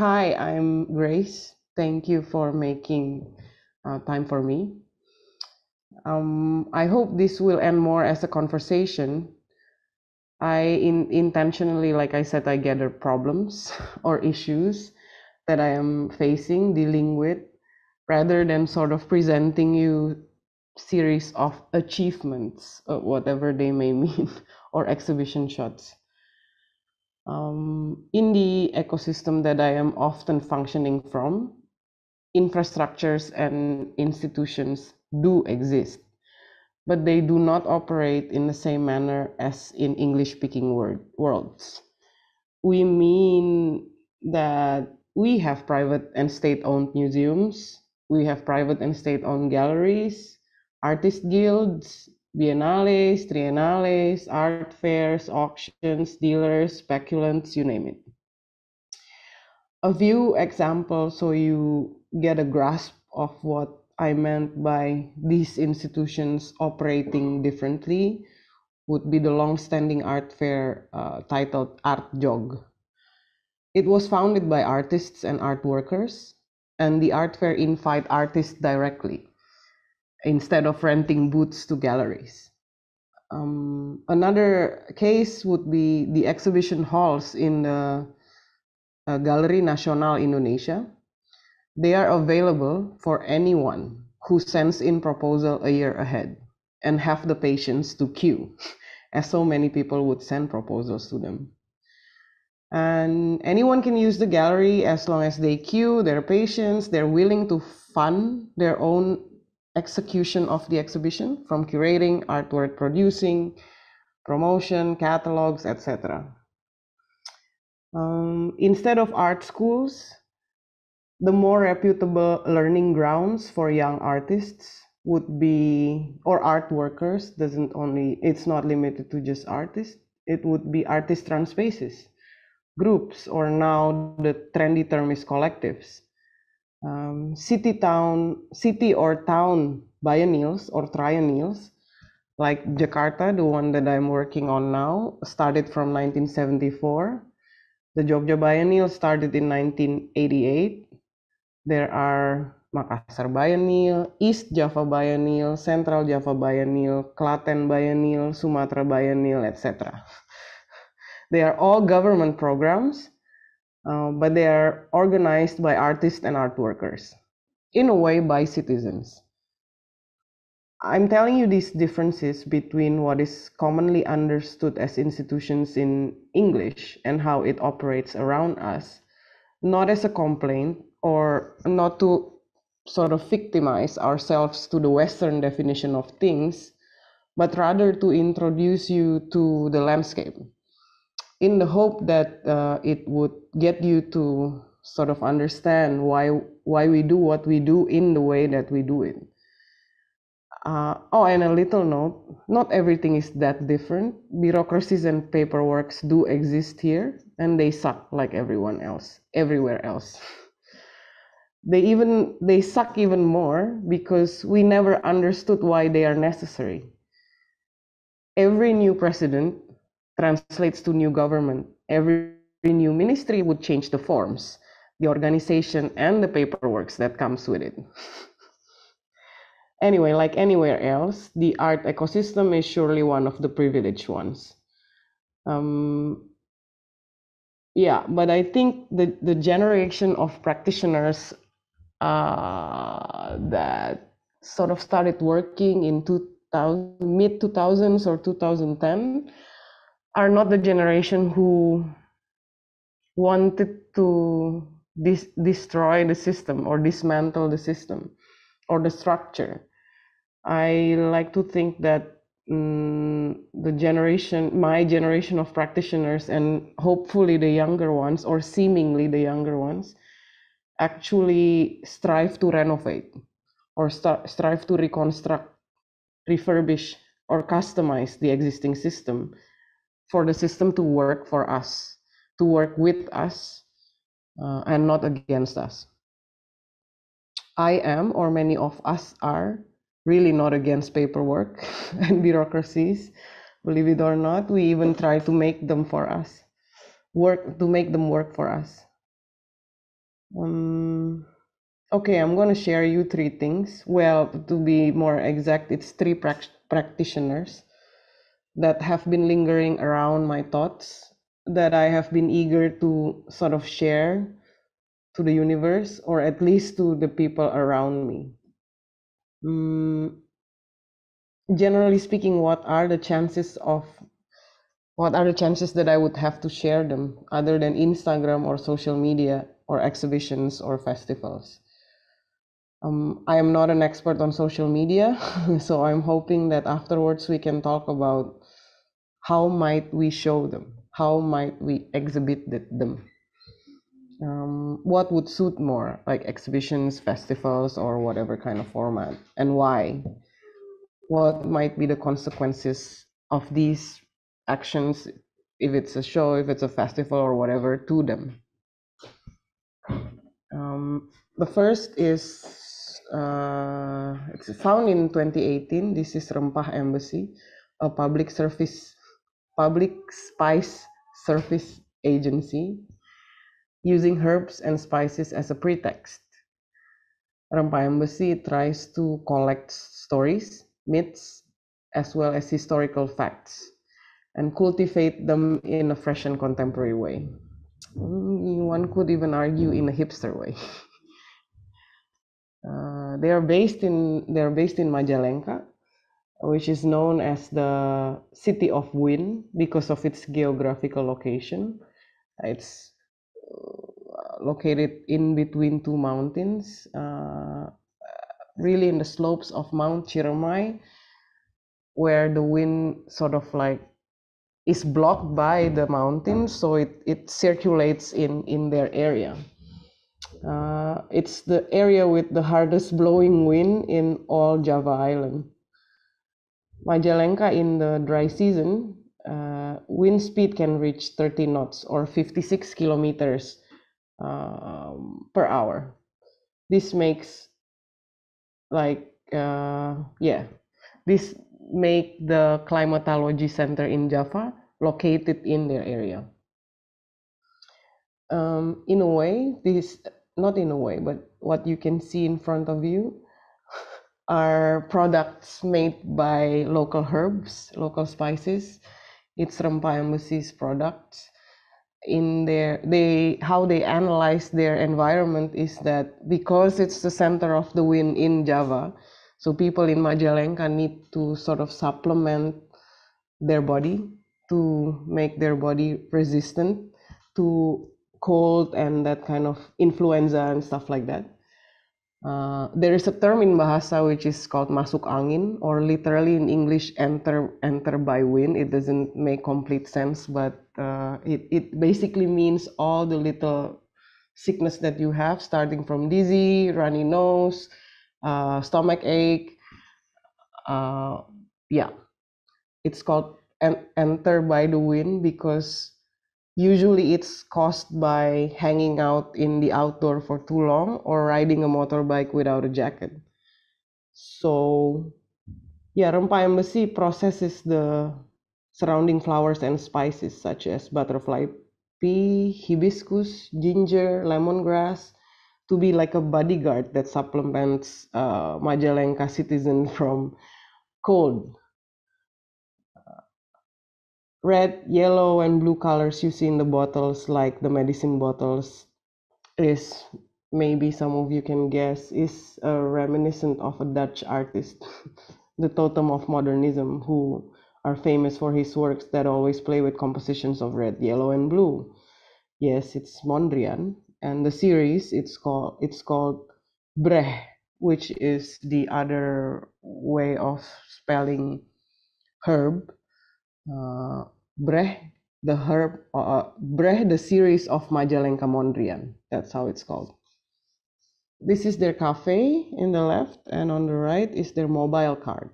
Hi, I'm Grace. Thank you for making time for me. I hope this will end more as a conversation. Intentionally, like I said, I gather problems or issues that I am facing, dealing with, rather than sort of presenting you series of achievements, whatever they may mean, or exhibition shots. In the ecosystem that I am often functioning from, infrastructures and institutions do exist, but they do not operate in the same manner as in English-speaking worlds. We mean that we have private and state-owned museums, we have private and state-owned galleries, artist guilds, biennales, triennales, art fairs, auctions, dealers, speculants, you name it. A few examples so you get a grasp of what I meant by these institutions operating differently would be the long-standing art fair titled Art Jog. It was founded by artists and art workers, and the art fair invite artists directly instead of renting booths to galleries. Another case would be the exhibition halls in the Galeri Nasional Indonesia. They are available for anyone who sends in proposal a year ahead and have the patience to queue, as so many people would send proposals to them. And anyone can use the gallery as long as they queue, they're patient, they're willing to fund their own execution of the exhibition, from curating, artwork producing, promotion, catalogs, etc. Instead of art schools, the more reputable learning grounds for young artists would be, or art workers, it's not limited to just artists, it would be artist-run spaces, groups, or now the trendy term is collectives. City or town biennials or triennials, like Jakarta, the one that I'm working on now, started from 1974. The Jogja Biennial started in 1988. There are Makassar Biennial, East Java Biennial, Central Java Biennial, Klaten Biennial, Sumatra Biennial, etc. They are all government programs, but they are organized by artists and art workers, in a way by citizens. I'm telling you these differences between what is commonly understood as institutions in English and how it operates around us, not as a complaint or not to sort of victimize ourselves to the Western definition of things, but rather to introduce you to the landscape in the hope that it would get you to sort of understand why we do what we do in the way that we do it. And a little note, not everything is that different. Bureaucracies and paperworks do exist here, and they suck like everywhere else. They suck even more because we never understood why they are necessary. Every new president translates to new government. Every new ministry would change the forms, the organization, and the paperwork that comes with it. Anyway, like anywhere else, the art ecosystem is surely one of the privileged ones. But I think the generation of practitioners that sort of started working in mid-2000s or 2010 are not the generation who wanted to destroy the system or dismantle the system or the structure. I like to think that my generation of practitioners, and hopefully the younger ones, or seemingly the younger ones, actually strive to renovate or strive to reconstruct, refurbish, or customize the existing system for the system to work for us, to work with us, and not against us. I am, or many of us are, really not against paperwork and bureaucracies. Believe it or not, we even try to make them for us, work for us. Okay, I'm going to share you three things. Well, to be more exact, it's three practitioners that have been lingering around my thoughts that I have been eager to sort of share to the universe, or at least to the people around me. Generally speaking, what are the chances that I would have to share them other than Instagram or social media or exhibitions or festivals? I am not an expert on social media, so I'm hoping that afterwards we can talk about how might we show them, how might we exhibit them. What would suit more, like exhibitions, festivals, or whatever kind of format, and why? What might be the consequences of these actions, if it's a show, if it's a festival, or whatever, to them? The first is it's found in 2018. This is Rempah Embassy, a public spice service agency using herbs and spices as a pretext. Rempah Embassy tries to collect stories, myths, as well as historical facts, and cultivate them in a fresh and contemporary way. One could even argue in a hipster way. They are based in Majalengka, which is known as the city of wind because of its geographical location. It's located in between two mountains, really in the slopes of Mount Ciremai, where the wind sort of like is blocked by the mountains, so it circulates in their area. It's the area with the hardest blowing wind in all Java Island. Majalengka in the dry season, wind speed can reach 30 knots or 56 kilometers per hour. This makes this make the climatology center in Java located in their area. In a way, not in a way, but what you can see in front of you are products made by local herbs, local spices. It's Rempah Embassy's products. How they analyze their environment is that because it's the center of the wind in Java, so people in Majalengka need to sort of supplement their body to make their body resistant to cold and that kind of influenza and stuff like that. There is a term in Bahasa which is called masuk angin, or literally in English, enter by wind. It doesn't make complete sense, but it basically means all the little sickness that you have, starting from dizzy, runny nose, stomach ache. It's called enter by the wind because usually it's caused by hanging out in the outdoor for too long or riding a motorbike without a jacket. So, Rempah Embassy processes the surrounding flowers and spices such as butterfly pea, hibiscus, ginger, lemongrass to be like a bodyguard that supplements Majalengka citizen from cold. Red, yellow, and blue colors you see in the bottles, like the medicine bottles, is, maybe some of you can guess, is reminiscent of a Dutch artist, the totem of modernism, who are famous for his works that always play with compositions of red, yellow, and blue. Yes, it's Mondrian, and the series it's called Breh, which is the other way of spelling herb. Breh, the herb, Breh, the series of Majalengka Mondrian. That's how it's called. This is their cafe in the left, and on the right is their mobile card.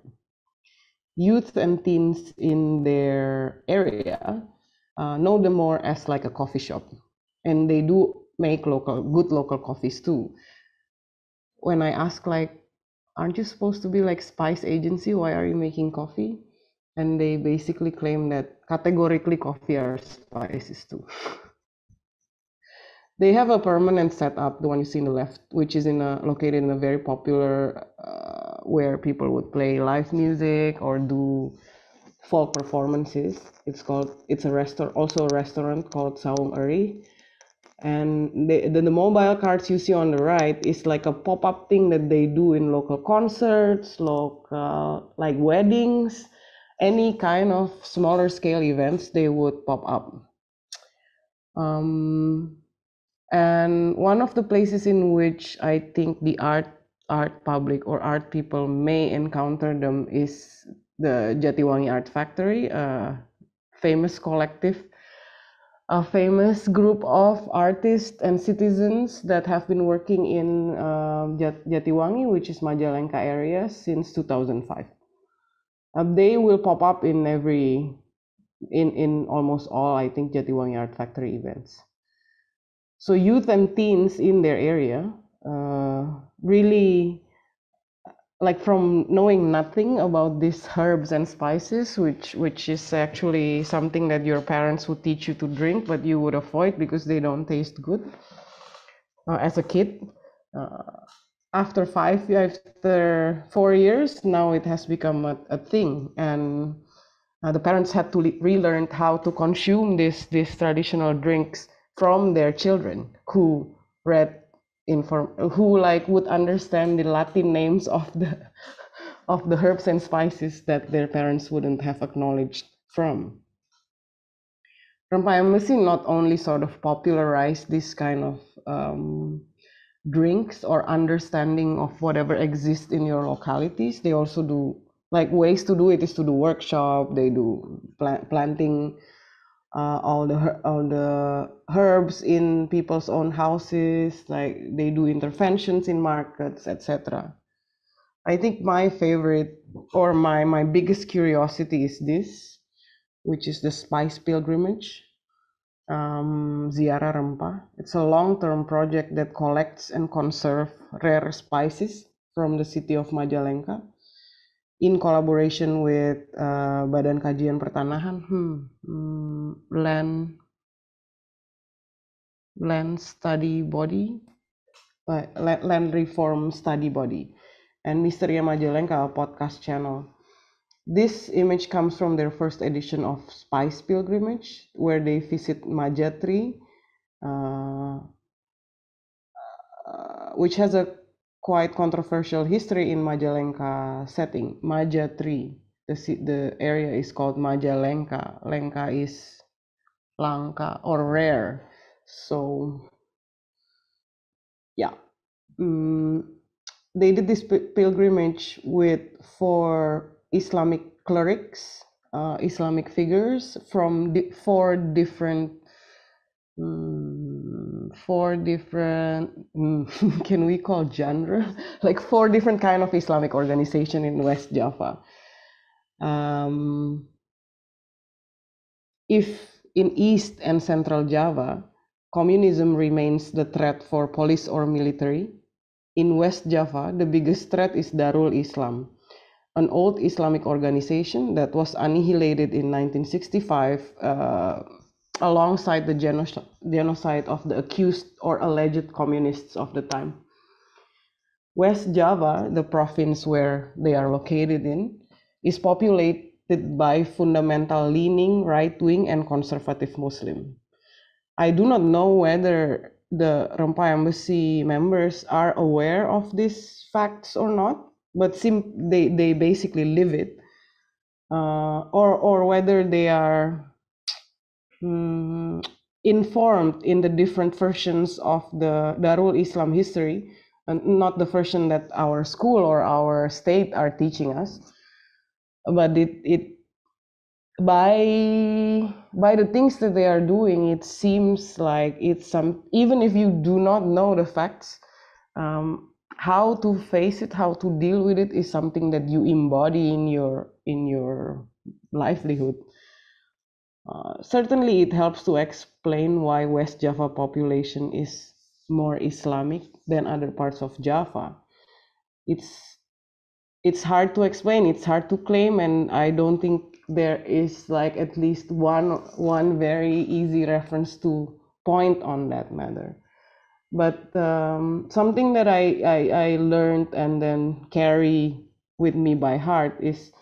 Youth and teens in their area know them more as like a coffee shop, and they do make good local coffees too. When I ask, like, aren't you supposed to be like spice agency? Why are you making coffee? And they basically claim that categorically coffee are spices too. They have a permanent setup, the one you see on the left, which is located in a very popular where people would play live music or do folk performances. It's a restaurant, also a restaurant called Saung Eri. And the mobile carts you see on the right is like a pop-up thing that they do in local concerts, local like weddings, any kind of smaller scale events they would pop up. And one of the places in which I think the art public or art people may encounter them is the Jatiwangi Art Factory, a famous collective, a famous group of artists and citizens that have been working in Jatiwangi, which is Majalengka area, since 2005. They will pop up in almost all, I think, Jatiwangi Art Factory events. So youth and teens in their area really, like, from knowing nothing about these herbs and spices, which is actually something that your parents would teach you to drink, but you would avoid because they don't taste good as a kid. After 4 years, now it has become a thing, and the parents had to relearn how to consume these traditional drinks from their children who would understand the Latin names of the herbs and spices that their parents wouldn't have acknowledged from. Rempah Embassy not only sort of popularized this kind of drinks or understanding of whatever exists in your localities, they also do, like, ways to do it is to do workshop. They do planting all the herbs in people's own houses, like they do interventions in markets, etc. I think my favorite or my biggest curiosity is this, which is the spice pilgrimage, Ziarah Rempah. It's a long-term project that collects and conserves rare spices from the city of Majalengka in collaboration with Badan Kajian Pertanahan, land study body, land reform study body, and Misteria Majalengka, a podcast channel. This image comes from their first edition of Spice Pilgrimage, where they visit Majatri, which has a quite controversial history in Majalengka setting. Majatri, the area is called Majalengka. Lengka is langka or rare. So yeah, they did this pilgrimage with 4 Islamic clerics, Islamic figures from 4 different can we call genre, like 4 different kind of Islamic organization in West Java. If in East and Central Java, communism remains the threat for police or military, in West Java, the biggest threat is Darul Islam, an old Islamic organization that was annihilated in 1965 alongside the genocide of the accused or alleged communists of the time. West Java, the province where they are located in, is populated by fundamental leaning, right-wing, and conservative Muslim. I do not know whether the Rempah Embassy members are aware of these facts or not, but they basically live it, or whether they are informed in the different versions of the Darul Islam history, and not the version that our school or our state are teaching us, but by the things that they are doing, it seems like it's even if you do not know the facts, how to face it, how to deal with it is something that you embody in your livelihood. Certainly, it helps to explain why West Java population is more Islamic than other parts of Java. It's hard to explain, it's hard to claim, and I don't think there is like at least one very easy reference to point on that matter. But something that I learned and then carry with me by heart is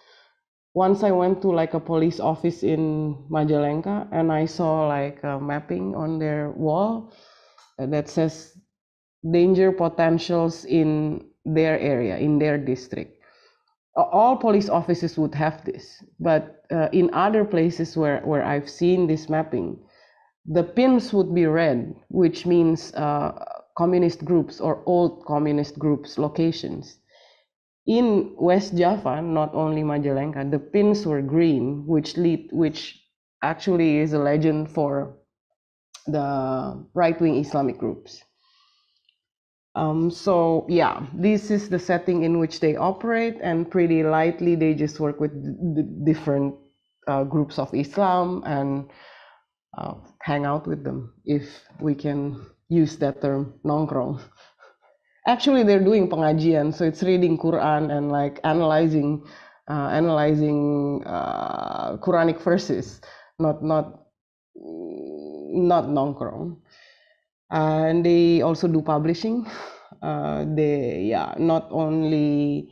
once I went to like a police office in Majalengka and I saw like a mapping on their wall that says danger potentials in their area, in their district. All police offices would have this, but in other places where I've seen this mapping, the pins would be red, which means communist groups or old communist groups locations. In West Java, not only Majalengka, the pins were green, which actually is a legend for the right-wing Islamic groups. So yeah, this is the setting in which they operate, and pretty lightly they just work with different groups of Islam and hang out with them, if we can use that term, nongkrong. Actually, they're doing pengajian, so it's reading Quran and like analyzing Quranic verses, not nongkrong. And they also do publishing. Not only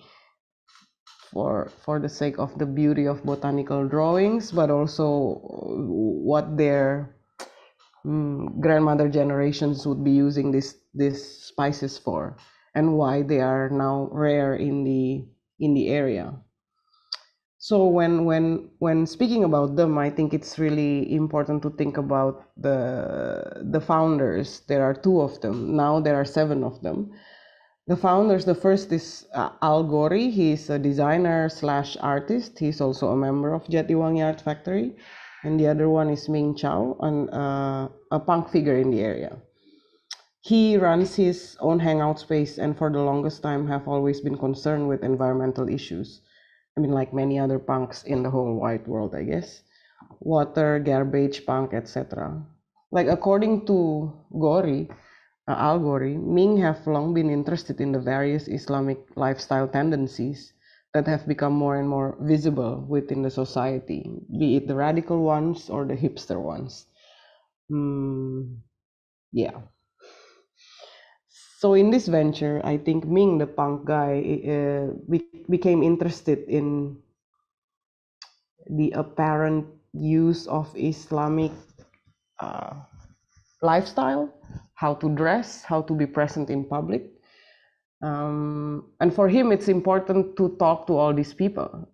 for the sake of the beauty of botanical drawings, but also what their grandmother generations would be using these spices for, and why they are now rare in the area. So when speaking about them, I think it's really important to think about the founders. There are two of them. Now there are 7 of them. The founders, the first is Al Gori. He's a designer / artist. He's also a member of Jatiwangi Art Factory. And the other one is Ming Chao, a punk figure in the area. He runs his own hangout space and for the longest time have always been concerned with environmental issues. I mean, like many other punks in the whole wide world, I guess. Water, garbage, punk, etc. Like according to Gori, Al Gori, Ming have long been interested in the various Islamic lifestyle tendencies that have become more and more visible within the society, be it the radical ones or the hipster ones. Yeah. So in this venture, I think Ming, the punk guy, became interested in the apparent use of Islamic lifestyle, how to dress, how to be present in public. And for him, it's important to talk to all these people.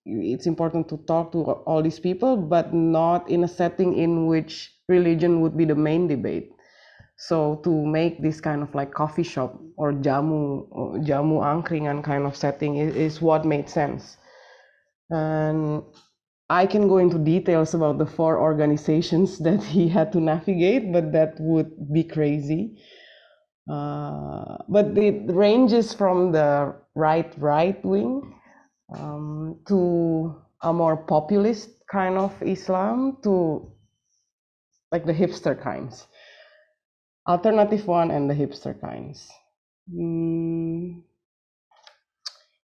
It's important to talk to all these people, but not in a setting in which religion would be the main debate. So to make this kind of like coffee shop or jamu angkringan kind of setting is what made sense. And I can go into details about the 4 organizations that he had to navigate, but that would be crazy. But it ranges from the right wing to a more populist kind of Islam to like the hipster kinds. Alternative one and the hipster kinds.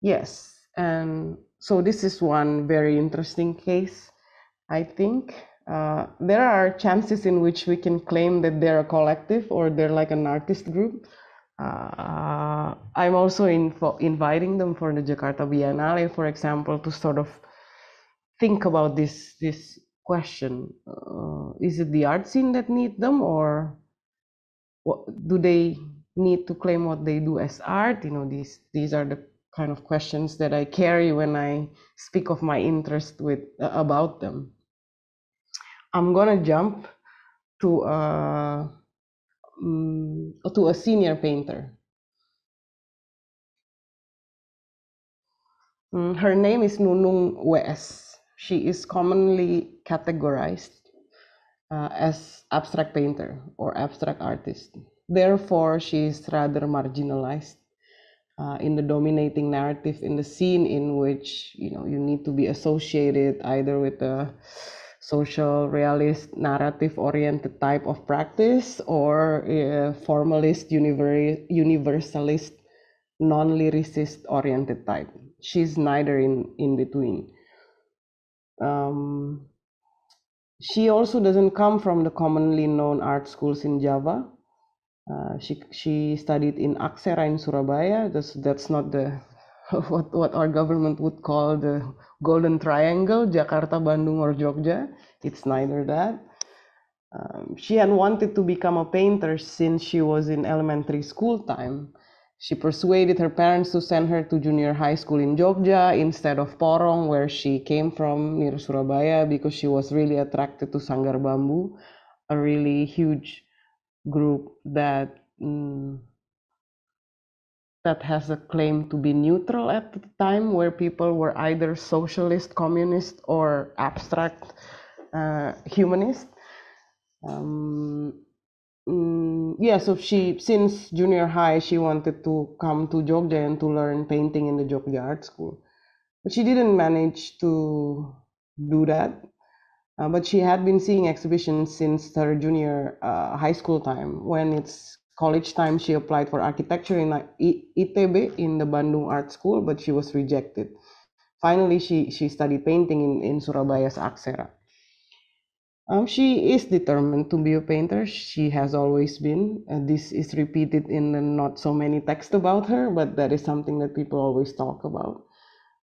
Yes, and so this is one very interesting case, I think. There are chances in which we can claim that they're a collective or they're like an artist group. I'm also inviting them for the Jakarta Biennale, for example, to sort of think about this question. Is it the art scene that need them, or do they need to claim what they do as art? These are the kind of questions that I carry when I speak of my interest about them. I'm gonna jump to a senior painter. Her name is Nunung W.S. She is commonly categorized as abstract painter or abstract artist. Therefore, she is rather marginalized in the dominating narrative in the scene in which you need to be associated either with a social realist narrative oriented type of practice or a formalist universalist non-lyricist oriented type. She's neither in between. She also doesn't come from the commonly known art schools in Java. She studied in Aksara in Surabaya. That's not the what our government would call the Golden Triangle, Jakarta, Bandung, or Jogja. It's neither that. She had wanted to become a painter since she was in elementary school time. She persuaded her parents to send her to junior high school in Jogja instead of Porong, where she came from, near Surabaya, because she was really attracted to Sanggar Bambu, a really huge group that that has a claim to be neutral at the time, where people were either socialist, communist, or abstract humanist. Yeah, so since junior high, she wanted to come to Jogja and to learn painting in the Jogja Art School. But she didn't manage to do that. But she had been seeing exhibitions since her junior high school time. When it's college time, she applied for architecture in ITB in the Bandung Art School, but she was rejected. Finally, she studied painting in Surabaya's Aksara. She is determined to be a painter. She has always been. This is repeated in the not so many texts about her, but that is something that people always talk about.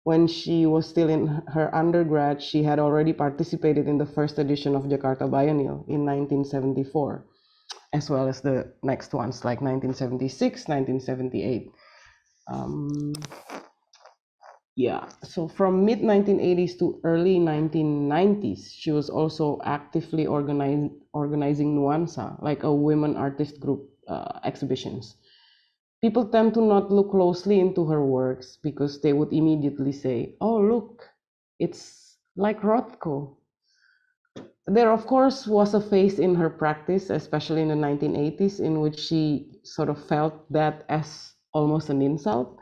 When she was still in her undergrad, she had already participated in the first edition of Jakarta Biennial in 1974, as well as the next ones like 1976, 1978. Yeah, so from mid 1980s to early 1990s, she was also actively organizing Nuansa, like a women artist group exhibitions. People tend to not look closely into her works because they would immediately say, oh, look, it's like Rothko. There, of course, was a phase in her practice, especially in the 1980s, in which she sort of felt that as almost an insult.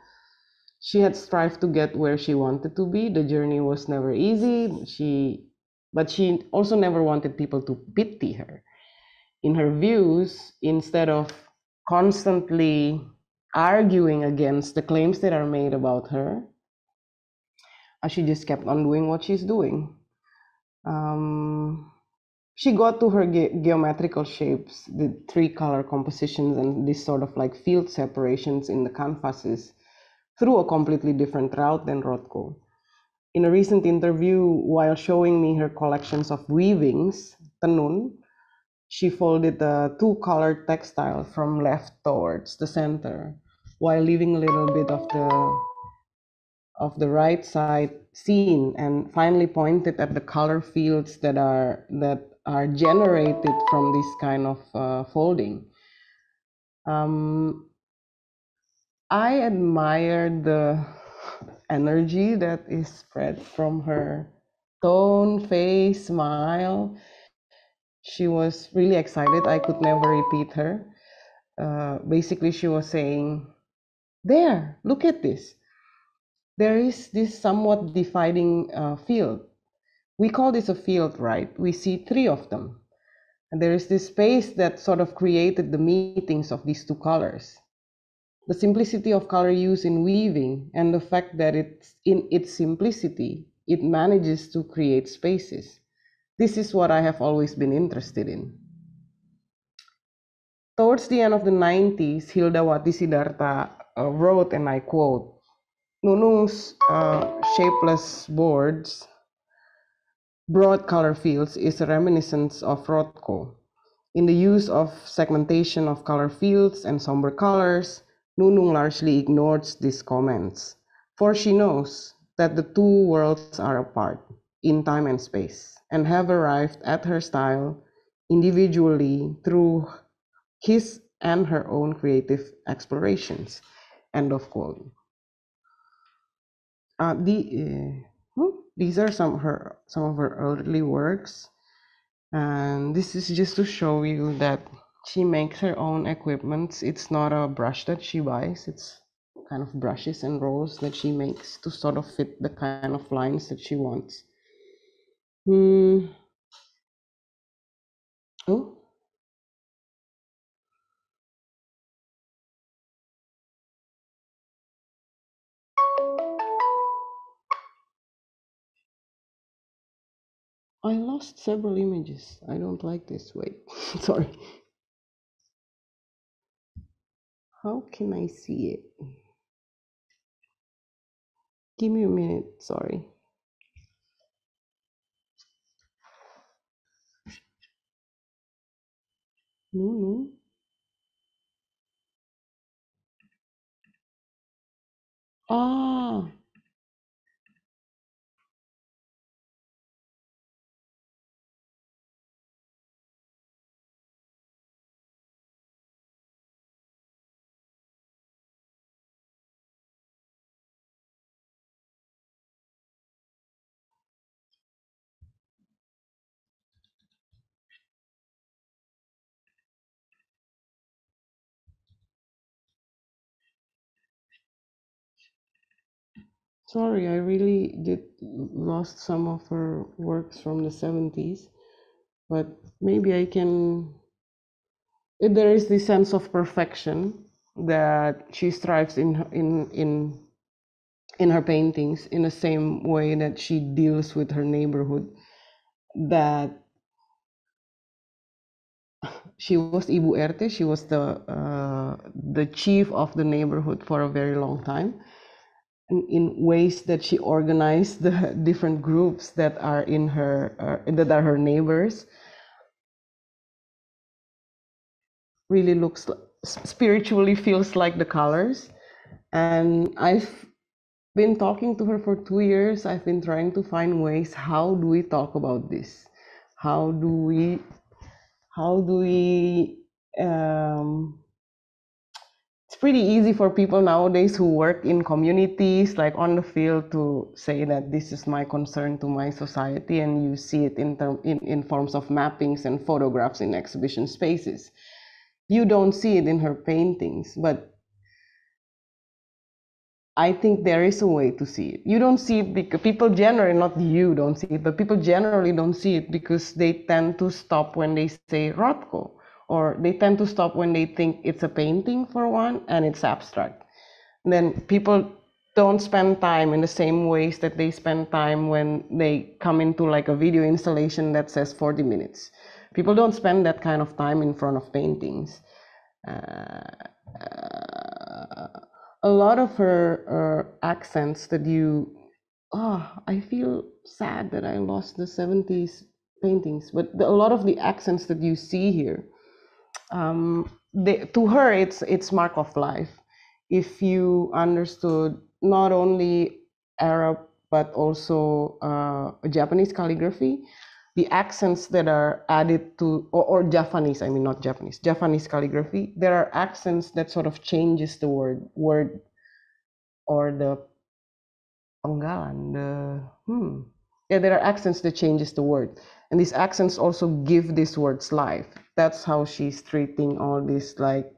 She had strived to get where she wanted to be. The journey was never easy. But she also never wanted people to pity her. In her views, instead of constantly arguing against the claims that are made about her, she just kept on doing what she's doing. She got to her geometrical shapes, the three color compositions, and this sort of like field separations in the canvases through a completely different route than Rothko. In a recent interview, while showing me her collections of weavings, tenun, she folded a two-colored textile from left towards the center, while leaving a little bit of the right side seen, and finally pointed at the color fields that are generated from this kind of folding. I admire the energy that is spread from her tone, face, smile. She was really excited. I could never repeat her. Basically, she was saying, there, look at this. There is this somewhat dividing field. We call this a field, right? We see three of them. And there is this space that sort of created the meetings of these two colors. The simplicity of color use in weaving and the fact that it's in its simplicity, it manages to create spaces. This is what I have always been interested in. Towards the end of the 90s, Hildawati Siddhartha wrote, and I quote, Nunung's shapeless boards, broad color fields is a reminiscence of Rothko. In the use of segmentation of color fields and somber colors, Nunung largely ignores these comments, for she knows that the two worlds are apart in time and space and have arrived at her style individually through his and her own creative explorations. End of quote. These are some of her early works, and this is just to show you that she makes her own equipment. It's not a brush that she buys, it's kind of brushes and rolls that she makes to sort of fit the kind of lines that she wants. Oh, I lost several images. I don't like this. Wait, sorry. How can I see it? Give me a minute, sorry. No. Ah, sorry, I really did lost some of her works from the 70s, but maybe I can. There is this sense of perfection that she strives in her paintings, in the same way that she deals with her neighborhood. That she was Ibu RT, she was the chief of the neighborhood for a very long time. And in ways that she organized the different groups that are in her that are her neighbors, really looks spiritually feels like the colors. And I've been talking to her for 2 years. I've been trying to find ways, how do we talk about this? How do we it's pretty easy for people nowadays who work in communities, like on the field, to say that this is my concern to my society, and you see it in forms of mappings and photographs in exhibition spaces. You don't see it in her paintings, but I think there is a way to see it. You don't see it because people generally, not you don't see it, but people generally don't see it because they tend to stop when they say Rothko, or they tend to stop when they think it's a painting, for one, and it's abstract. And then people don't spend time in the same ways that they spend time when they come into like a video installation that says 40 minutes. People don't spend that kind of time in front of paintings. A lot of her accents that I feel sad that I lost the 70s paintings, but a lot of the accents that you see here, to her, it's mark of life. If you understood not only Arab, but also Japanese calligraphy, the accents that are added to, or Japanese, I mean not Japanese, Japanese calligraphy, there are accents that sort of changes the word or the panggalan, there are accents that changes the word. And these accents also give these words life. That's how she's treating all these like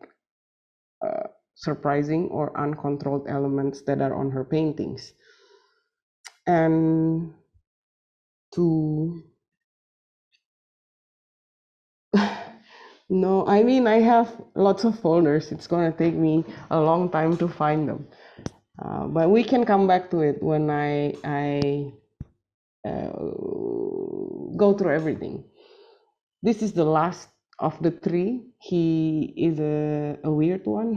surprising or uncontrolled elements that are on her paintings. And to no, I mean, I have lots of folders. It's gonna take me a long time to find them, but we can come back to it when I go through everything. This is the last of the three. He is a weird one.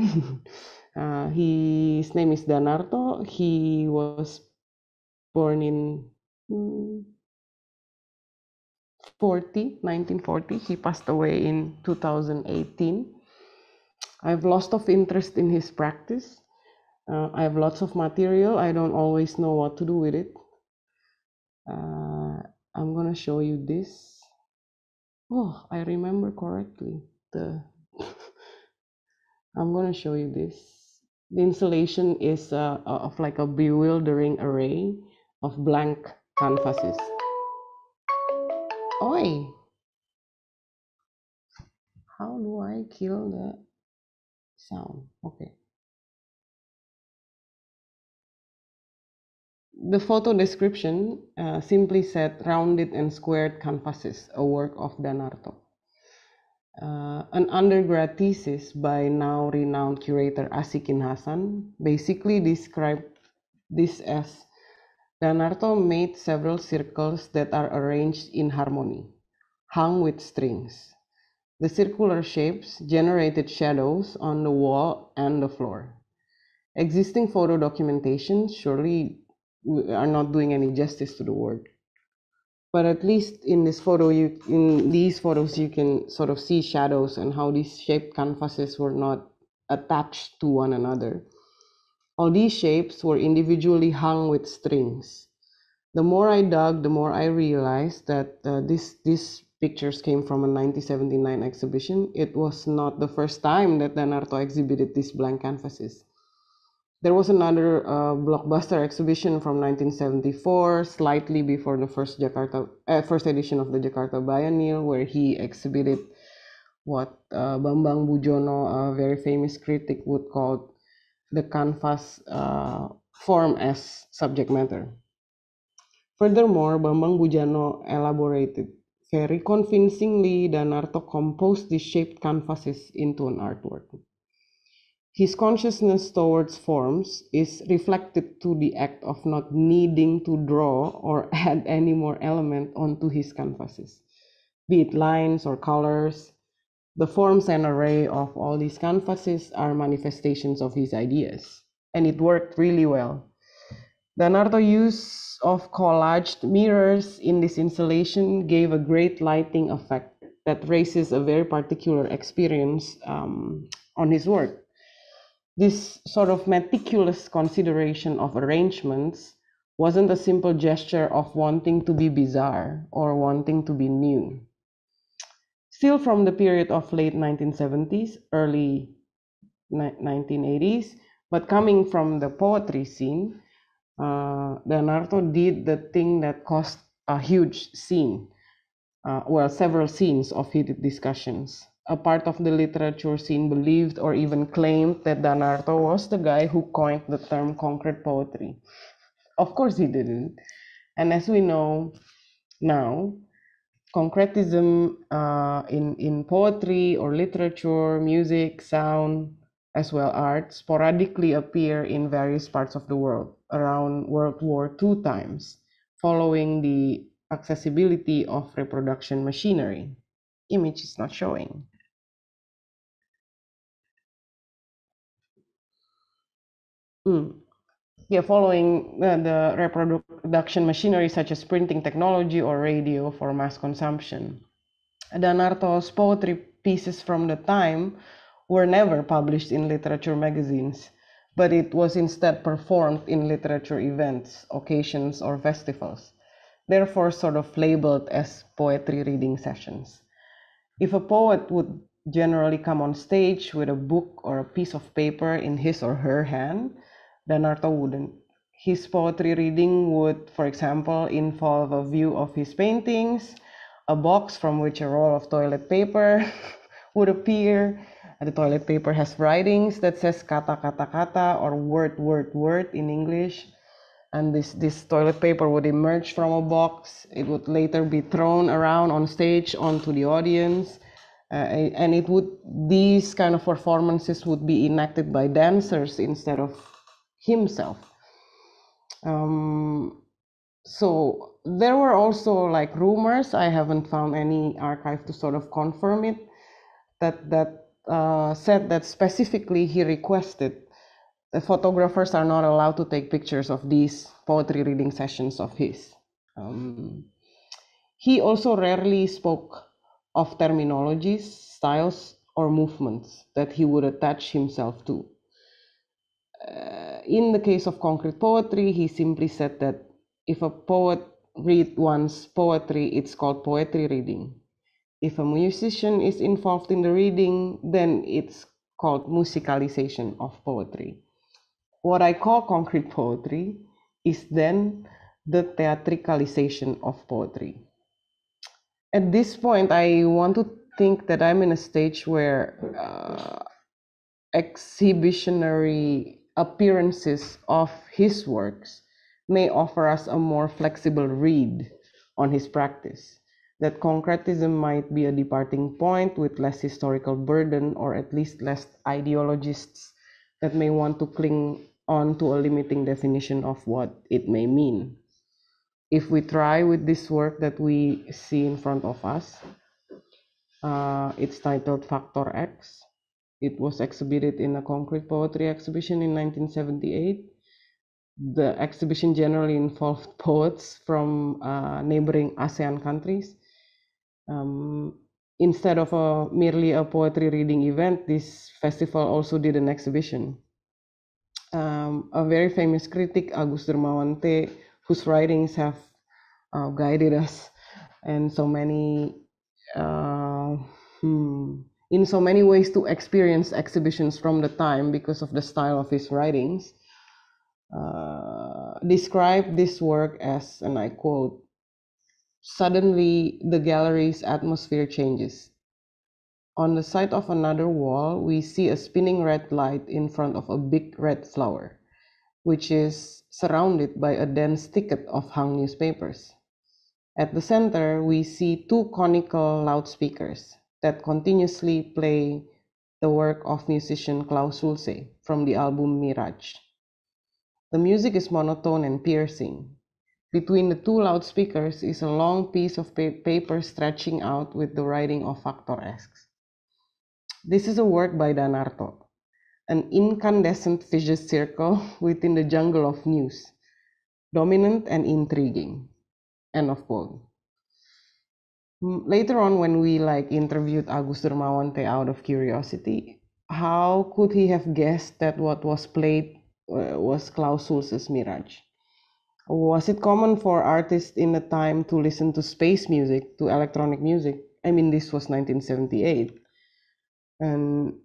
His name is Danarto. He was born in 1940. He passed away in 2018. I've lost of interest in his practice. I have lots of material. I don't always know what to do with it. I'm gonna show you this. Oh, I remember correctly. I'm gonna show you this. The installation is of like a bewildering array of blank canvases. Oi! How do I kill the sound? Okay. The photo description simply said rounded and squared canvases, a work of Danarto. An undergrad thesis by now renowned curator Asikin Hasan basically described this as Danarto made several circles that are arranged in harmony, hung with strings. The circular shapes generated shadows on the wall and the floor. Existing photo documentation surely are not doing any justice to the work. But at least in these photos, you can sort of see shadows and how these shaped canvases were not attached to one another. All these shapes were individually hung with strings. The more I dug, the more I realized that these pictures came from a 1979 exhibition. It was not the first time that Danarto exhibited these blank canvases. There was another blockbuster exhibition from 1974, slightly before the first edition of the Jakarta Biennial, where he exhibited what Bambang Bujono, a very famous critic, would call the canvas form as subject matter. Furthermore, Bambang Bujono elaborated very convincingly. Danarto composed these shaped canvases into an artwork. His consciousness towards forms is reflected through the act of not needing to draw or add any more element onto his canvases, be it lines or colors. The forms and array of all these canvases are manifestations of his ideas, and it worked really well. Danarto's use of collaged mirrors in this installation gave a great lighting effect that raises a very particular experience on his work. This sort of meticulous consideration of arrangements wasn't a simple gesture of wanting to be bizarre or wanting to be new. Still from the period of late 1970s, early 1980s, but coming from the poetry scene, Danarto did the thing that caused a huge scene, several scenes of heated discussions. A part of the literature scene believed or even claimed that Danarto was the guy who coined the term concrete poetry. Of course he didn't. And as we know now, concretism in poetry or literature, music, sound, as well art, sporadically appear in various parts of the world around World War II times, following the accessibility of reproduction machinery. Image is not showing. Following the reproduction machinery such as printing technology or radio for mass consumption. Danarto's poetry pieces from the time were never published in literature magazines, but it was instead performed in literature events, occasions, or festivals, therefore sort of labeled as poetry reading sessions. If a poet would generally come on stage with a book or a piece of paper in his or her hand, Danarto wouldn't. His poetry reading would, for example, involve a view of his paintings, a box from which a roll of toilet paper would appear. The toilet paper has writings that says kata kata kata or word in English. And this toilet paper would emerge from a box. It would later be thrown around on stage onto the audience. And these kind of performances would be enacted by dancers instead of himself. So there were also like rumors, I haven't found any archive to sort of confirm it, that said that specifically he requested the photographers are not allowed to take pictures of these poetry reading sessions of his. He also rarely spoke of terminologies, styles, or movements that he would attach himself to. In the case of concrete poetry, he simply said that if a poet read one's poetry, it's called poetry reading. If a musician is involved in the reading, then it's called musicalization of poetry. What I call concrete poetry is then the theatricalization of poetry. At this point, I want to think that I'm in a stage where exhibitionary appearances of his works may offer us a more flexible read on his practice, that concretism might be a departing point with less historical burden, or at least less ideologists that may want to cling on to a limiting definition of what it may mean. If we try with this work that we see in front of us, It's titled Factor X. It was exhibited in a concrete poetry exhibition in 1978. The exhibition generally involved poets from neighboring ASEAN countries. Instead of merely a poetry reading event, this festival also did an exhibition. A very famous critic, Agus Dermawante, whose writings have guided us and so many in so many ways to experience exhibitions from the time because of the style of his writings, described this work as, and I quote, "Suddenly the gallery's atmosphere changes. On the side of another wall, we see a spinning red light in front of a big red flower, which is surrounded by a dense thicket of hung newspapers. At the center, we see two conical loudspeakers that continuously play the work of musician Klaus Schulze from the album Mirage. The music is monotone and piercing. Between the two loudspeakers is a long piece of paper stretching out with the writing of Factor X. This is a work by Danarto, an incandescent vicious circle within the jungle of news, dominant and intriguing." End of quote. Later on, when we interviewed Agus Dermawante out of curiosity, how could he have guessed that what was played was Klaus Schulze's Mirage? Was it common for artists in the time to listen to space music, to electronic music? I mean, this was 1978. And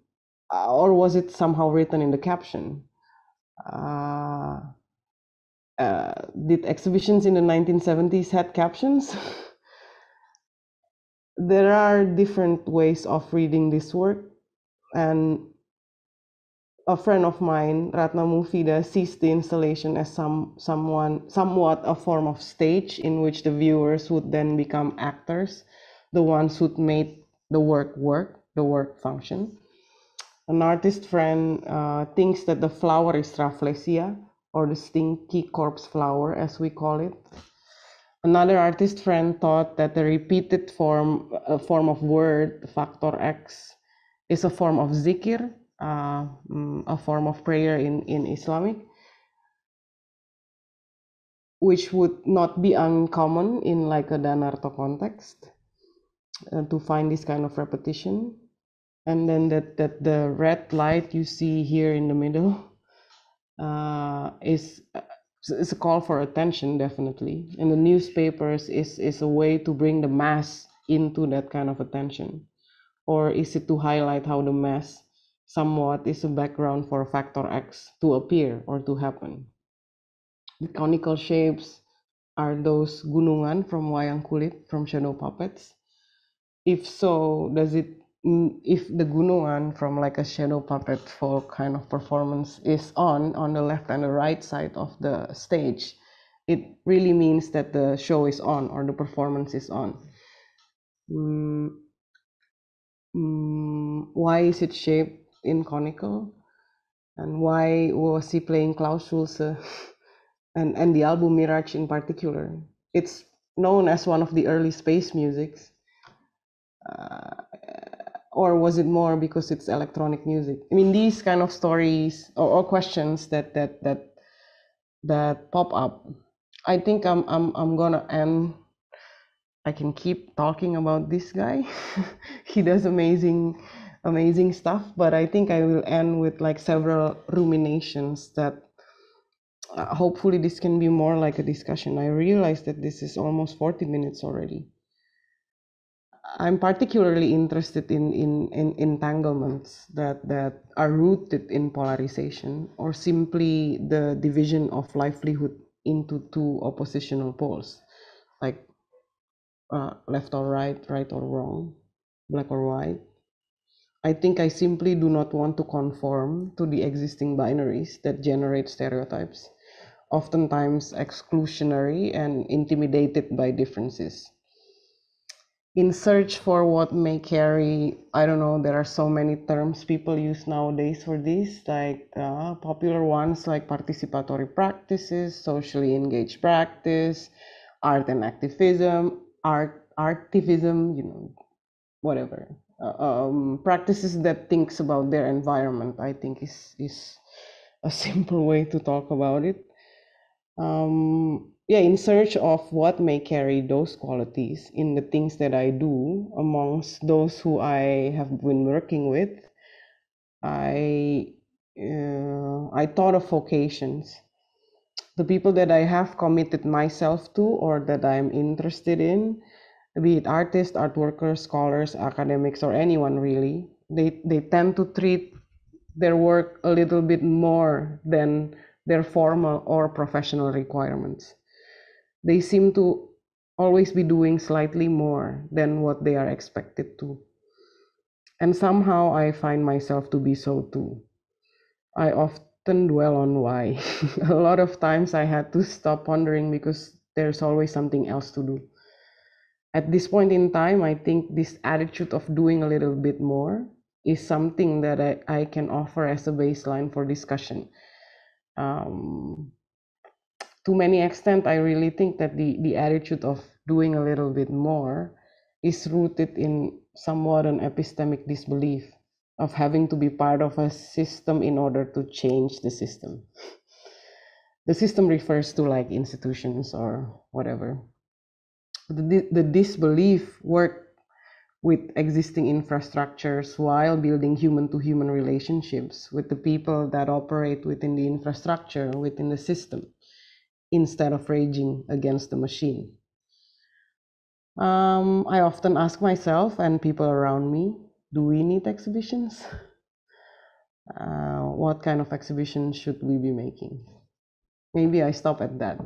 or was it somehow written in the caption? Did exhibitions in the 1970s had captions? There are different ways of reading this work, and a friend of mine, Ratna Mufida, sees the installation as somewhat a form of stage in which the viewers would then become actors, the ones who'd made the work function. An artist friend thinks that the flower is Rafflesia, or the stinky corpse flower, as we call it. Another artist friend thought that the repeated form of word, Factor X, is a form of zikir, a form of prayer in Islamic, which would not be uncommon in like a Danarto context to find this kind of repetition. And then that the red light you see here in the middle is a call for attention, definitely. And the newspapers is a way to bring the mass into that kind of attention. Or is it to highlight how the mass somewhat is a background for Factor X to appear or to happen? The conical shapes are those gunungan from wayang kulit, from shadow puppets? If so, if the gunungan from like a shadow puppet folk kind of performance is on the left and the right side of the stage, it really means that the show is on or the performance is on. Why is it shaped in conical? And why was he playing Klaus Schulze and the album Mirage in particular? It's known as one of the early space musics. Or was it more because it's electronic music? I mean, these kind of stories or questions that pop up. I think I'm gonna end. I can keep talking about this guy. He does amazing stuff, but I think I will end with like several ruminations that hopefully this can be more like a discussion. I realize that this is almost 40 minutes already. I'm particularly interested in entanglements that are rooted in polarization or simply the division of livelihood into two oppositional poles, like left or right, right or wrong, black or white. I think I simply do not want to conform to the existing binaries that generate stereotypes, oftentimes exclusionary and intimidated by differences. In search for what may carry, I don't know, there are so many terms people use nowadays for this, like popular ones like participatory practices, socially engaged practice, art and activism, artivism, whatever practices that thinks about their environment, I think is a simple way to talk about it. Yeah, in search of what may carry those qualities in the things that I do amongst those who I have been working with, I thought of vocations, the people that I have committed myself to or that I'm interested in, be it artists, art workers, scholars, academics, or anyone really. They tend to treat their work a little bit more than their formal or professional requirements. They seem to always be doing slightly more than what they are expected to. And somehow I find myself to be so too. I often dwell on why. A lot of times I had to stop pondering because there's always something else to do. At this point in time, I think this attitude of doing a little bit more is something that I can offer as a baseline for discussion. To many extent, I really think that the attitude of doing a little bit more is rooted in somewhat an epistemic disbelief of having to be part of a system in order to change the system. The system refers to like institutions or whatever. The disbelief work with existing infrastructures while building human-to-human relationships with the people that operate within the infrastructure, within the system, instead of raging against the machine. I often ask myself and people around me, do we need exhibitions? What kind of exhibition should we be making? Maybe I stop at that.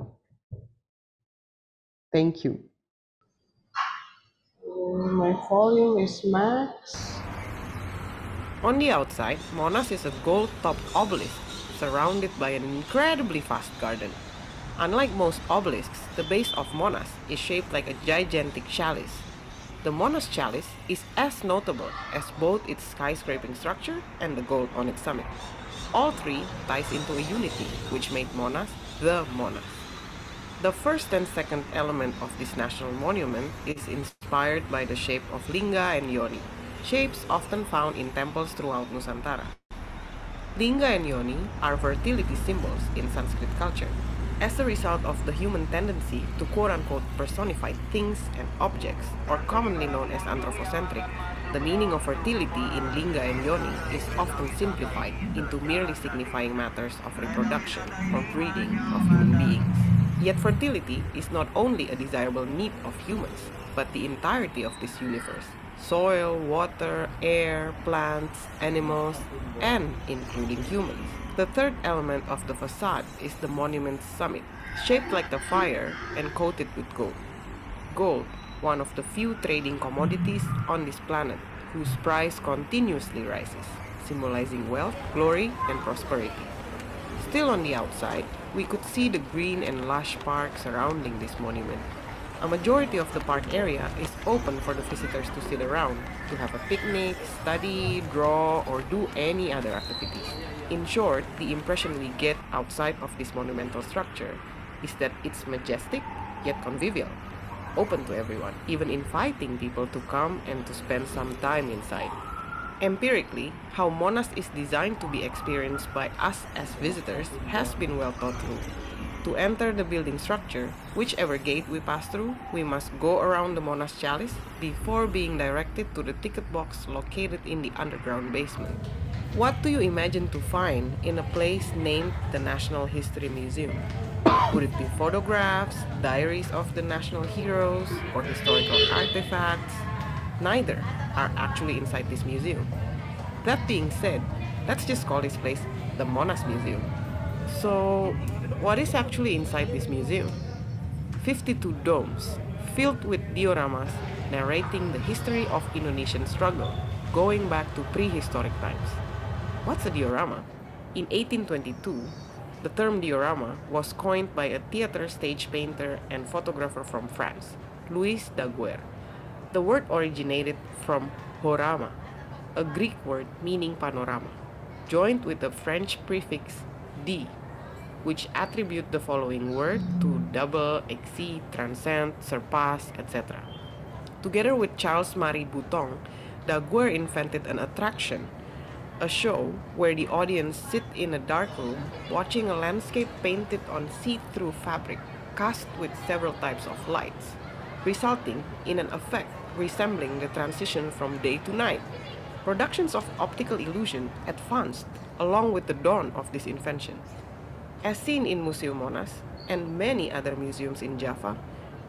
Thank you. My volume is max. On the outside, Monas is a gold-topped obelisk surrounded by an incredibly vast garden. Unlike most obelisks, the base of Monas is shaped like a gigantic chalice. The Monas chalice is as notable as both its skyscraping structure and the gold on its summit. All three ties into a unity which made Monas the Monas. The first and second element of this national monument is inspired by the shape of Lingga and Yoni, shapes often found in temples throughout Nusantara. Lingga and Yoni are fertility symbols in Sanskrit culture. As a result of the human tendency to quote-unquote personify things and objects, or commonly known as anthropocentric, the meaning of fertility in Lingga and Yoni is often simplified into merely signifying matters of reproduction or breeding of human beings. Yet fertility is not only a desirable need of humans, but the entirety of this universe: soil, water, air, plants, animals, and including humans. The third element of the facade is the monument's summit, shaped like a fire and coated with gold. Gold, one of the few trading commodities on this planet whose price continuously rises, symbolizing wealth, glory, and prosperity. Still on the outside, we could see the green and lush park surrounding this monument. A majority of the park area is open for the visitors to sit around, to have a picnic, study, draw, or do any other activities. In short, the impression we get outside of this monumental structure is that it's majestic yet convivial, open to everyone, even inviting people to come and to spend some time inside. Empirically, how Monas is designed to be experienced by us as visitors has been well thought through. To enter the building structure, whichever gate we pass through, we must go around the Monas chalice before being directed to the ticket box located in the underground basement. What do you imagine to find in a place named the National History Museum? Would it be photographs, diaries of the national heroes, or historical artifacts? Neither are actually inside this museum. That being said, let's just call this place the Monas Museum. So, what is actually inside this museum? 52 domes, filled with dioramas narrating the history of Indonesian struggle, going back to prehistoric times. What's a diorama? In 1822, the term diorama was coined by a theater stage painter and photographer from France, Louis Daguerre. The word originated from horama, a Greek word meaning panorama, joined with the French prefix di, which attribute the following word to double, exceed, transcend, surpass, etc. Together with Charles Marie Bouton, Daguerre invented an attraction, a show where the audience sit in a dark room watching a landscape painted on see-through fabric cast with several types of lights, resulting in an effect resembling the transition from day to night. Productions of optical illusion advanced along with the dawn of this invention. As seen in Museum Monas and many other museums in Java,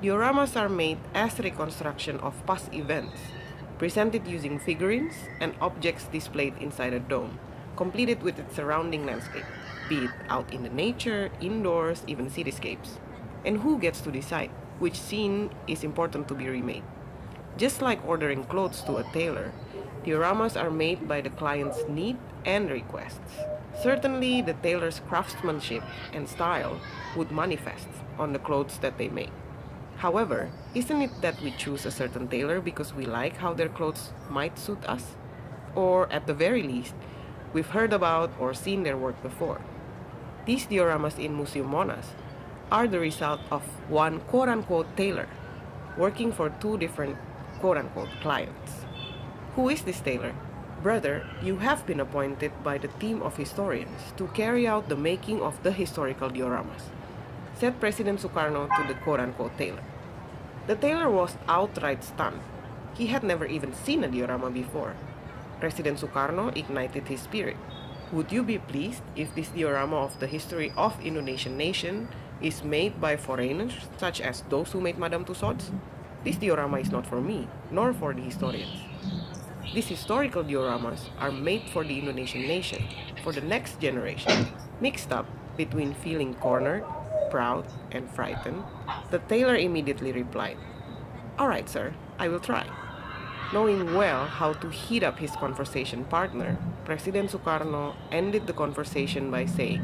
dioramas are made as reconstruction of past events, presented using figurines and objects displayed inside a dome, completed with its surrounding landscape, be it out in the nature, indoors, even cityscapes. And who gets to decide which scene is important to be remade? Just like ordering clothes to a tailor, dioramas are made by the client's need and requests. Certainly, the tailor's craftsmanship and style would manifest on the clothes that they make. However, isn't it that we choose a certain tailor because we like how their clothes might suit us? Or at the very least, we've heard about or seen their work before. These dioramas in Museum Monas are the result of one quote-unquote tailor working for two different quote-unquote clients. Who is this tailor? Brother, you have been appointed by the team of historians to carry out the making of the historical dioramas, said President Sukarno to the quote-unquote tailor. The tailor was outright stunned. He had never even seen a diorama before. President Sukarno ignited his spirit. Would you be pleased if this diorama of the history of Indonesian nation is made by foreigners, such as those who made Madame Tussauds? This diorama is not for me, nor for the historians. These historical dioramas are made for the Indonesian nation, for the next generation. Mixed up between feeling cornered, proud, and frightened, the tailor immediately replied, "All right, sir, I will try." Knowing well how to heat up his conversation partner, President Sukarno ended the conversation by saying,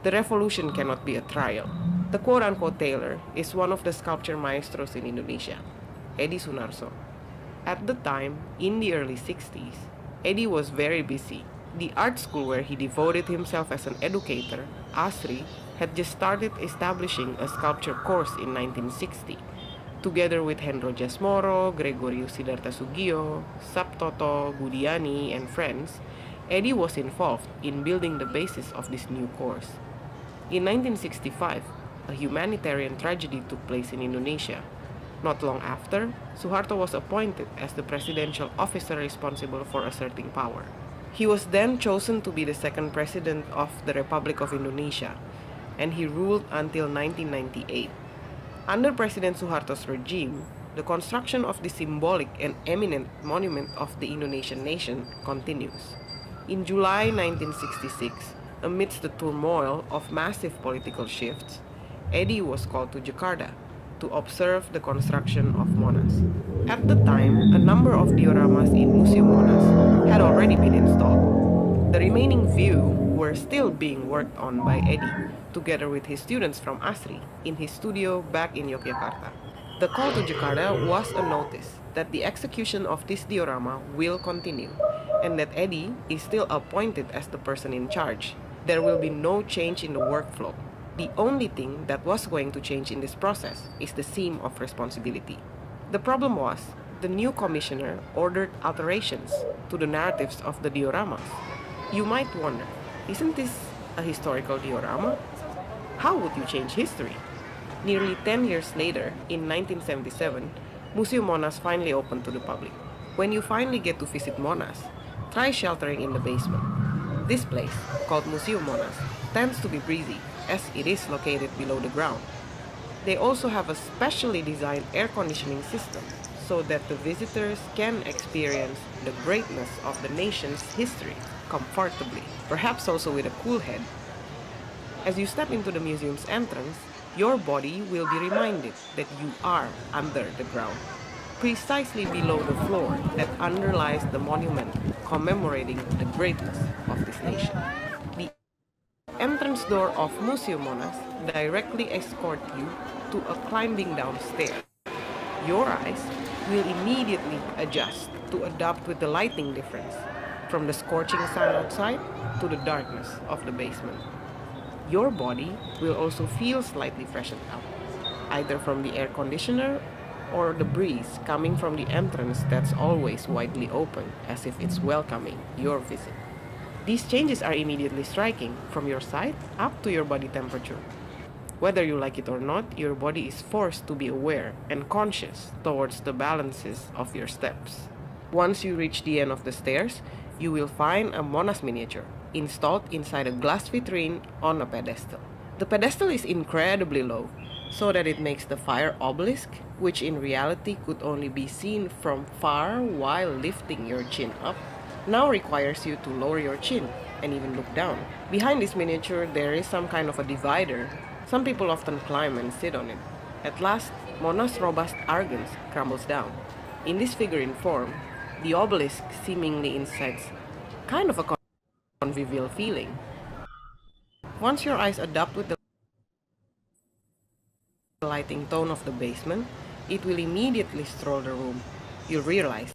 "The revolution cannot be a trial." The quote-unquote tailor is one of the sculpture maestros in Indonesia, Edi Sunarso. At the time, in the early 60s, Edi was very busy. The art school where he devoted himself as an educator, ASRI, had just started establishing a sculpture course in 1960. Together with Hendro Jasmoro, Gregorius Siddhartha Sugio, Sabtoto Budiani, and friends, Edi was involved in building the basis of this new course. In 1965, a humanitarian tragedy took place in Indonesia. Not long after, Suharto was appointed as the presidential officer responsible for asserting power. He was then chosen to be the second president of the Republic of Indonesia, and he ruled until 1998. Under President Suharto's regime, the construction of the symbolic and eminent monument of the Indonesian nation continues. In July 1966, amidst the turmoil of massive political shifts, Edi was called to Jakarta to observe the construction of Monas. At the time, a number of dioramas in Museum Monas had already been installed. The remaining few were still being worked on by Edi, together with his students from ASRI, in his studio back in Yogyakarta. The call to Jakarta was a notice that the execution of this diorama will continue, and that Edi is still appointed as the person in charge. There will be no change in the workflow. The only thing that was going to change in this process is the seam of responsibility. The problem was, the new commissioner ordered alterations to the narratives of the dioramas. You might wonder, isn't this a historical diorama? How would you change history? Nearly 10 years later, in 1977, Museum Monas finally opened to the public. When you finally get to visit Monas, try sheltering in the basement. This place, called Museum Monas, tends to be breezy, as it is located below the ground. They also have a specially designed air conditioning system so that the visitors can experience the greatness of the nation's history comfortably, perhaps also with a cool head. As you step into the museum's entrance, your body will be reminded that you are under the ground, precisely below the floor that underlies the monument commemorating the greatness of this nation. The entrance door of Museum Monas directly escort you to a climbing down stair. Your eyes will immediately adjust to adapt with the lighting difference, from the scorching sun outside to the darkness of the basement. Your body will also feel slightly freshened up, either from the air conditioner or the breeze coming from the entrance that's always widely open, as if it's welcoming your visit. These changes are immediately striking, from your side up to your body temperature. Whether you like it or not, your body is forced to be aware and conscious towards the balances of your steps. Once you reach the end of the stairs, you will find a Monas miniature installed inside a glass vitrine on a pedestal. The pedestal is incredibly low, so that it makes the fire obelisk, which in reality could only be seen from far while lifting your chin up, now requires you to lower your chin and even look down. Behind this miniature, there is some kind of a divider. Some people often climb and sit on it. At last, Monas' robust argons crumbles down. In this figurine form, the obelisk seemingly incites kind of a convivial feeling. Once your eyes adapt with the lighting tone of the basement, it will immediately stroll the room. You'll realize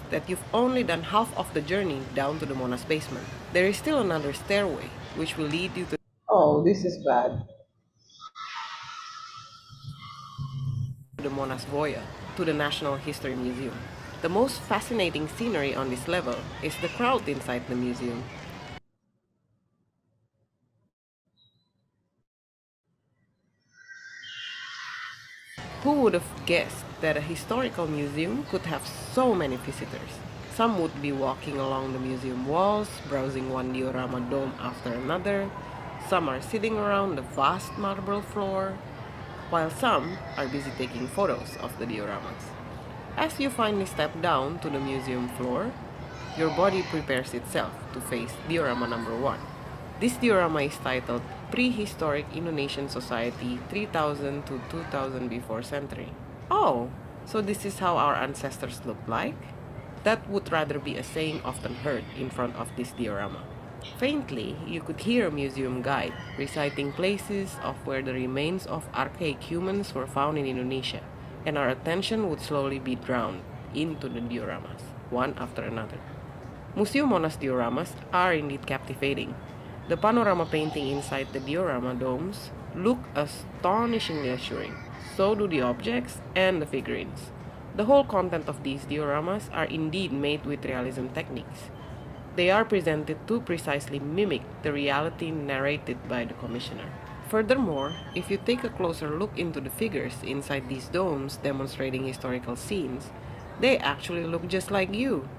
that you've only done half of the journey down to the Monas basement. There is still another stairway, which will lead you to Oh, this is bad. the Monas Voya, to the National History Museum. The most fascinating scenery on this level is the crowd inside the museum. Who would have guessed that a historical museum could have so many visitors? Some would be walking along the museum walls, browsing one diorama dome after another. Some are sitting around the vast marble floor, while some are busy taking photos of the dioramas. As you finally step down to the museum floor, your body prepares itself to face diorama number 1. This diorama is titled Prehistoric Indonesian Society 3000 to 2000 before century. Oh, so this is how our ancestors looked like? That would rather be a saying often heard in front of this diorama. Faintly, you could hear a museum guide reciting places of where the remains of archaic humans were found in Indonesia, and our attention would slowly be drawn into the dioramas, one after another. Museum Monas dioramas are indeed captivating. The panorama painting inside the diorama domes look astonishingly assuring. So do the objects and the figurines. The whole content of these dioramas are indeed made with realism techniques. They are presented to precisely mimic the reality narrated by the commissioner. Furthermore, if you take a closer look into the figures inside these domes demonstrating historical scenes, they actually look just like you.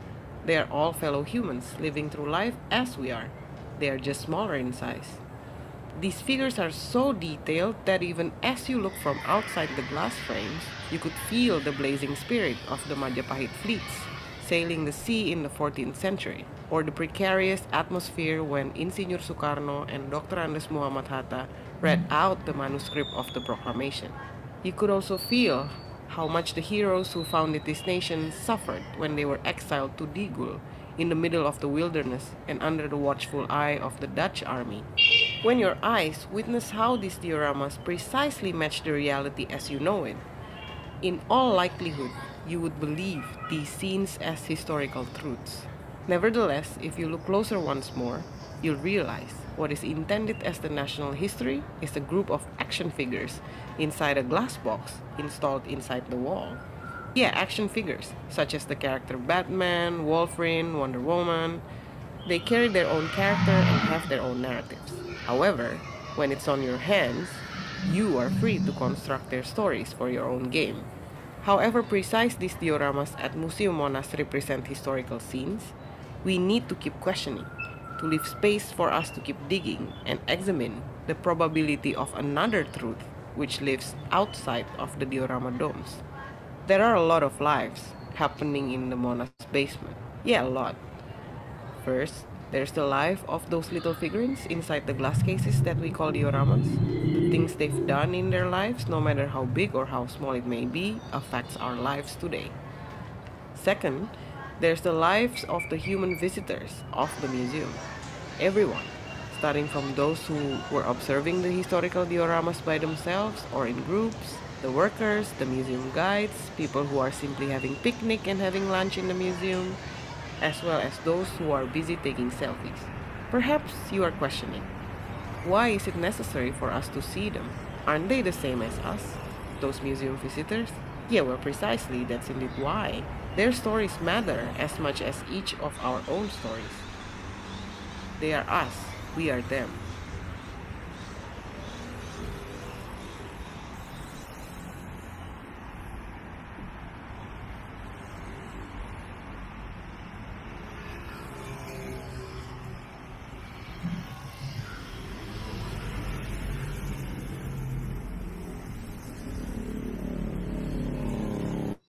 They are all fellow humans living through life as we are. They are just smaller in size. These figures are so detailed that even as you look from outside the glass frames, you could feel the blazing spirit of the Majapahit fleets sailing the sea in the 14th century, or the precarious atmosphere when Insinyur Soekarno and Dr. Andes Muhammad Hatta read out the manuscript of the proclamation. You could also feel how much the heroes who founded this nation suffered when they were exiled to Digul in the middle of the wilderness and under the watchful eye of the Dutch army. When your eyes witness how these dioramas precisely match the reality as you know it, in all likelihood, you would believe these scenes as historical truths. Nevertheless, if you look closer once more, you'll realize what is intended as the national history is a group of action figures inside a glass box installed inside the wall. Yeah, action figures, such as the character Batman, Wolverine, Wonder Woman. They carry their own character and have their own narratives. However, when it's on your hands, you are free to construct their stories for your own game. However precise these dioramas at Museum Monas represent historical scenes, we need to keep questioning, to leave space for us to keep digging and examine the probability of another truth which lives outside of the diorama domes. There are a lot of lives happening in the Monas basement. Yeah, a lot. First, there's the life of those little figurines inside the glass cases that we call dioramas. The things they've done in their lives, no matter how big or how small it may be, affects our lives today. Second, there's the lives of the human visitors of the museum. Everyone, starting from those who were observing the historical dioramas by themselves or in groups, the workers, the museum guides, people who are simply having picnic and having lunch in the museum, as well as those who are busy taking selfies. Perhaps you are questioning, Why is it necessary for us to see them? Aren't they the same as us, those museum visitors? Yeah, well, precisely, that's indeed why. Their stories matter as much as each of our own stories. They are us, we are them.